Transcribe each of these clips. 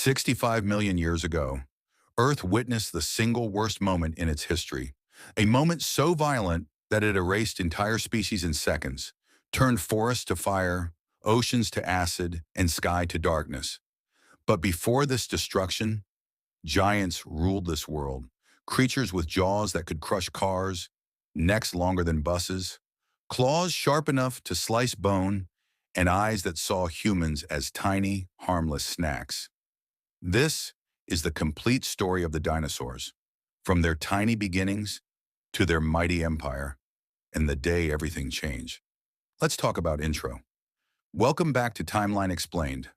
65 million years ago, Earth witnessed the single worst moment in its history. A moment so violent that it erased entire species in seconds, turned forests to fire, oceans to acid, and sky to darkness. But before this destruction, giants ruled this world. Creatures with jaws that could crush cars, necks longer than buses, claws sharp enough to slice bone, and eyes that saw humans as tiny, harmless snacks. This is the complete story of the dinosaurs, from their tiny beginnings to their mighty empire, and the day everything changed. Let's talk about intro. Welcome back to Timeline Explained.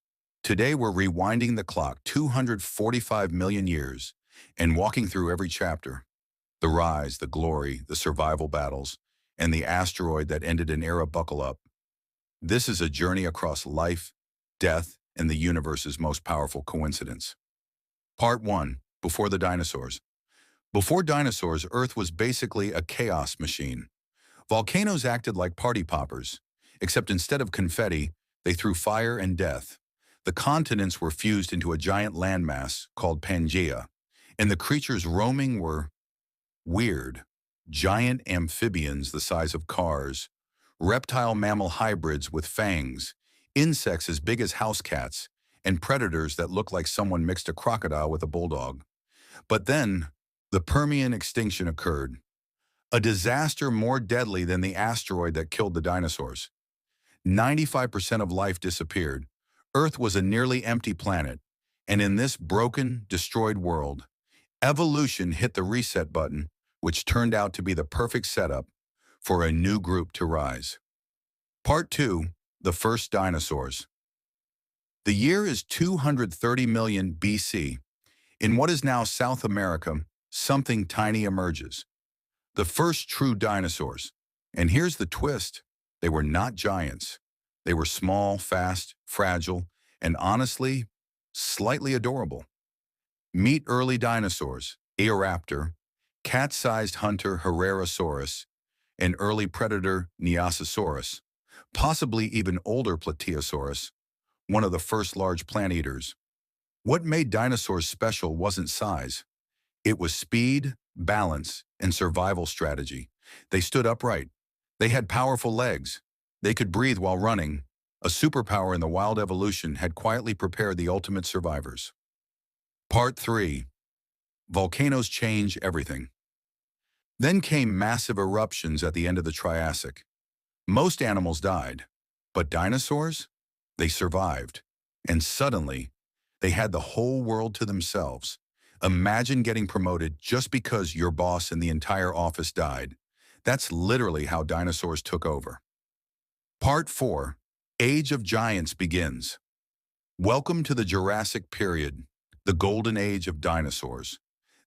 Today we're rewinding the clock 245 million years and walking through every chapter. The rise, the glory, the survival battles, and the asteroid that ended an era. Buckle up. This is a journey across life, death, and the universe's most powerful coincidence. Part 1. Before the dinosaurs. Before dinosaurs, Earth was basically a chaos machine. Volcanoes acted like party poppers, except instead of confetti, they threw fire and death. The continents were fused into a giant landmass called Pangaea, and the creatures roaming were weird. Giant amphibians the size of cars, reptile-mammal hybrids with fangs, insects as big as house cats, and predators that look like someone mixed a crocodile with a bulldog. But then, the Permian extinction occurred, a disaster more deadly than the asteroid that killed the dinosaurs. 95% of life disappeared. Earth was a nearly empty planet, and in this broken, destroyed world, evolution hit the reset button, which turned out to be the perfect setup for a new group to rise. Part 2. The First Dinosaurs. The year is 230 million BC. In what is now South America, something tiny emerges. The first true dinosaurs. And here's the twist. They were not giants. They were small, fast, fragile, and honestly, slightly adorable. Meet early dinosaurs, Eoraptor, cat-sized hunter Herrerasaurus, and early predator Nyasasaurus, possibly even older Plateosaurus, one of the first large plant eaters. What made dinosaurs special wasn't size. It was speed, balance, and survival strategy. They stood upright. They had powerful legs. They could breathe while running. A superpower in the wild evolution had quietly prepared the ultimate survivors. Part 3. Volcanoes change everything. Then came massive eruptions at the end of the Triassic. Most animals died, but dinosaurs? They survived. And suddenly, they had the whole world to themselves. Imagine getting promoted just because your boss in the entire office died. That's literally how dinosaurs took over. Part 4. Age of Giants begins. Welcome to the Jurassic period, the golden age of dinosaurs.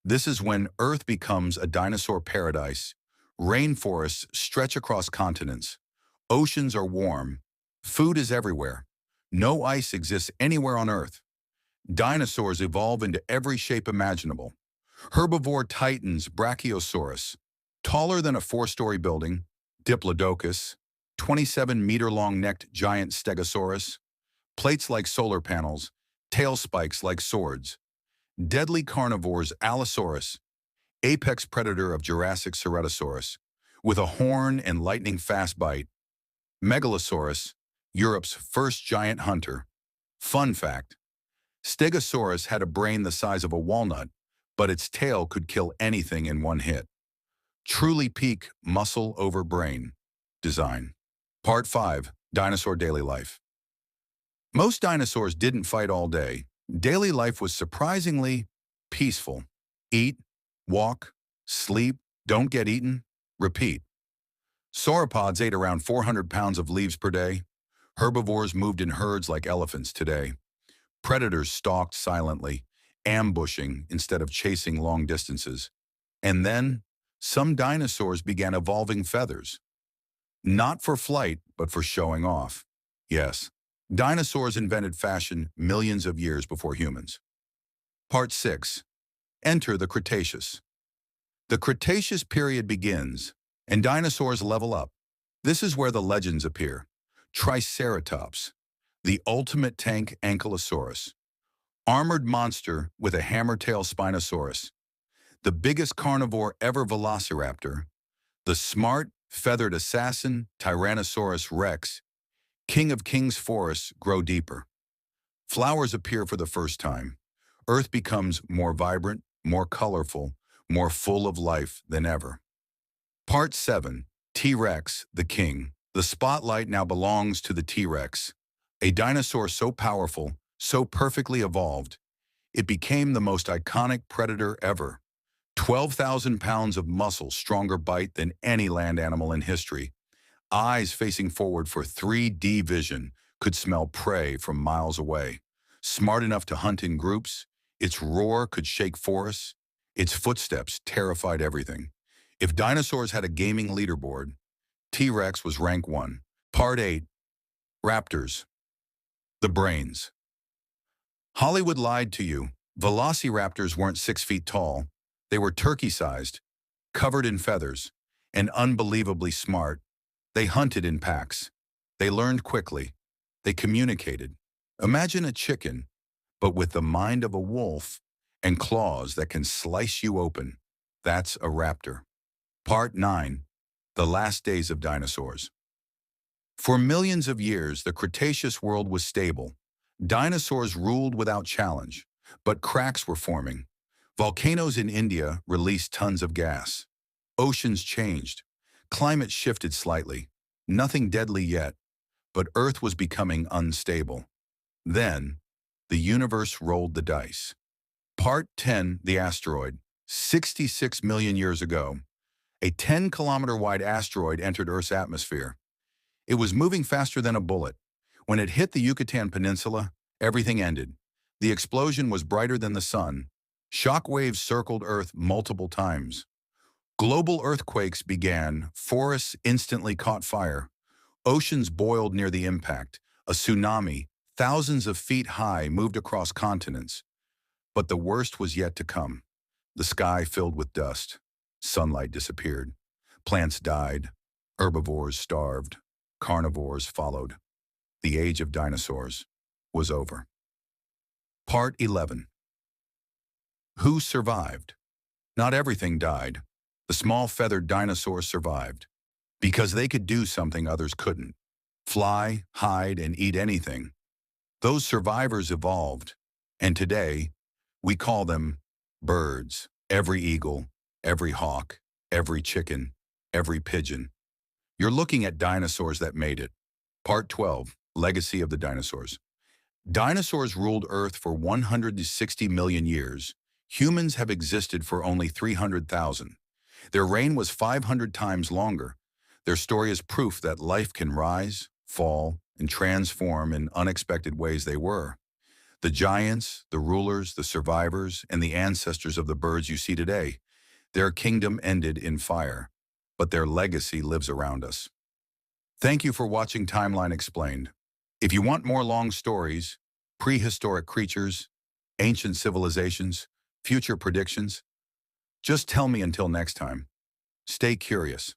This is when Earth becomes a dinosaur paradise. Rainforests stretch across continents. Oceans are warm. Food is everywhere. No ice exists anywhere on Earth. Dinosaurs evolve into every shape imaginable. Herbivore titans Brachiosaurus, taller than a four-story building, Diplodocus, 27-meter-long necked giant Stegosaurus, plates like solar panels, tail spikes like swords, deadly carnivores Allosaurus, apex predator of Jurassic Ceratosaurus, with a horn and lightning-fast bite, Megalosaurus, Europe's first giant hunter. Fun fact, Stegosaurus had a brain the size of a walnut, but its tail could kill anything in one hit. Truly peak muscle over brain design. Part 5. Dinosaur Daily Life. Most dinosaurs didn't fight all day. Daily life was surprisingly peaceful. Eat, walk, sleep, don't get eaten, repeat. Sauropods ate around 400 pounds of leaves per day. Herbivores moved in herds like elephants today. Predators stalked silently, ambushing instead of chasing long distances. And then, some dinosaurs began evolving feathers. Not for flight, but for showing off. Yes, dinosaurs invented fashion millions of years before humans. Part 6. Enter the Cretaceous. The Cretaceous period begins, and dinosaurs level up. This is where the legends appear. Triceratops, the ultimate tank Ankylosaurus, Armored monster with a hammer-tail Spinosaurus. The biggest carnivore ever Velociraptor. The smart, feathered assassin Tyrannosaurus rex. King of Kings forests grow deeper. Flowers appear for the first time. Earth becomes more vibrant, more colorful, more full of life than ever. Part 7. T-Rex, the King. The spotlight now belongs to the T-Rex, a dinosaur so powerful, so perfectly evolved, it became the most iconic predator ever. 12,000 pounds of muscle, stronger bite than any land animal in history. Eyes facing forward for 3D vision, could smell prey from miles away. Smart enough to hunt in groups, its roar could shake forests. Its footsteps terrified everything. If dinosaurs had a gaming leaderboard, T-Rex was rank 1. Part 8. Raptors. The brains. Hollywood lied to you. Velociraptors weren't 6 feet tall. They were turkey-sized, covered in feathers, and unbelievably smart. They hunted in packs. They learned quickly. They communicated. Imagine a chicken, but with the mind of a wolf and claws that can slice you open. That's a raptor. Part 9. The Last Days of Dinosaurs. For millions of years, the Cretaceous world was stable. Dinosaurs ruled without challenge, but cracks were forming. Volcanoes in India released tons of gas. Oceans changed. Climate shifted slightly. Nothing deadly yet, but Earth was becoming unstable. Then, the universe rolled the dice. Part 10. The Asteroid. 66 million years ago, a 10-kilometer-wide asteroid entered Earth's atmosphere. It was moving faster than a bullet. When it hit the Yucatan Peninsula, everything ended. The explosion was brighter than the sun. Shock waves circled Earth multiple times. Global earthquakes began. Forests instantly caught fire. Oceans boiled near the impact. A tsunami, thousands of feet high, moved across continents. But the worst was yet to come. The sky filled with dust. Sunlight disappeared. Plants died. Herbivores starved. Carnivores followed. The age of dinosaurs was over. Part 11. Who survived? Not everything died. The small feathered dinosaurs survived because they could do something others couldn't. Fly, hide, and eat anything. Those survivors evolved, and today we call them birds. Every eagle, every hawk, every chicken, every pigeon. You're looking at dinosaurs that made it. Part 12. Legacy of the Dinosaurs. Dinosaurs ruled Earth for 160 million years. Humans have existed for only 300,000. Their reign was 500 times longer. Their story is proof that life can rise, fall, and transform in unexpected ways. They were the giants, the rulers, the survivors, and the ancestors of the birds you see today. Their kingdom ended in fire, but their legacy lives around us. Thank you for watching Timeline Explained. If you want more long stories, prehistoric creatures, ancient civilizations, future predictions, just tell me. Until next time. Stay curious.